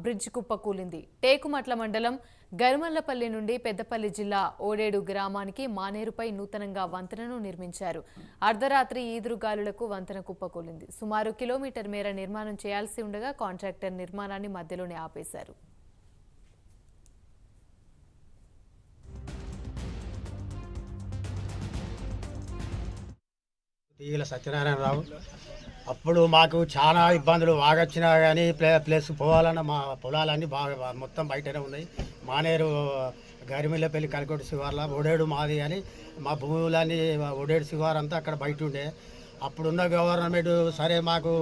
Bridge కుప్పకూలింది. Tekumatla మండలం గరుమల్లపల్లి నుండి పెద్దపల్లి జిల్లా ఓడేడు గ్రామానికి మానేరుపై నూతనంగా వంతెనను నిర్మించారు. అర్ధరాత్రి ఈదురుగాలులకు వంతెన కుప్పకూలింది. సుమారు కిలోమీటర్ మేర నిర్మాణం చేయాల్సి ఉండగా కాంట్రాక్టర్ నిర్మాణాన్ని మధ్యలోనే ఆపేశారు. సత్యనారాయణరావు అప్పుడు మాకు చాలా ఇబ్బందులు వాగొచ్చినా కానీ ప్లేస్ పోవాలన్న మా పొలాలన్నీ బాగా మొత్తం బయటనే ఉన్నాయి. మానేరు గరిమిల్లపల్లి కలికొట్టి శివార్ల ఒడేడు మాది అని మా భూములన్నీ ఒడేడు శివారు అంతా అక్కడ బయట ఉండే. అప్పుడున్న గవర్నమెంట్ సరే మాకు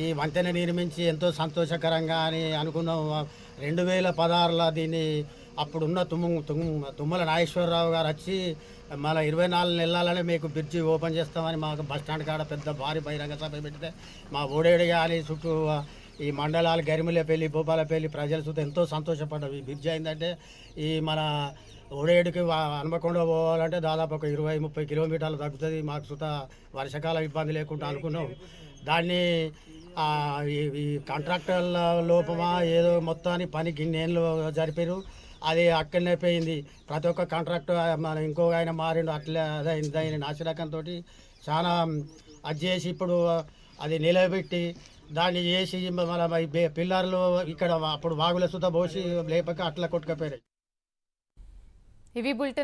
ఈ వంతెన నిర్మించి ఎంతో సంతోషకరంగా అని అనుకున్నాం. 2016లో దీన్ని అప్పుడున్న తుమ్మల నాగేశ్వరరావు గారు వచ్చి మళ్ళీ 24 నెలలనే మీకు బ్రిడ్జి ఓపెన్ చేస్తామని మాకు బస్టాండ్ కాడ పెద్ద భారీ బహిరంగ సభ పెడితే మా ఓడేడు కానీ చుట్టూ ఈ మండలాలు గరిమిల్లపల్లి భూపాలపల్లి ప్రజలు చూస్తే ఎంతో సంతోషపడ్డారు. ఈ బ్రిడ్జి అయిందంటే ఈ మన ఓడేడుకి హనుమకొండ పోవాలంటే దాదాపు ఒక 20-30 కిలోమీటర్లు తగ్గుతుంది. మాకు సుత వర్షాకాలం ఇబ్బంది లేకుండా అనుకున్నాం. దాన్ని ఈ కాంట్రాక్టర్ల లోపమా ఏదో మొత్తాన్ని పని గిన్నెళ్ళు జరిపారు. అది అక్కడనే పోయింది. ప్రతి ఒక్క కాంట్రాక్టర్ మన ఇంకో ఆయన మారిండు. అట్లా అదే నాశరకంతో చాలా అది చేసి ఇప్పుడు అది నిలబెట్టి దాన్ని చేసి మన పిల్లర్లు ఇక్కడ అప్పుడు వాగుల సుత పోసి లేపక అట్లా కొట్టుకపోయారు. ఇవి బులెటిన్.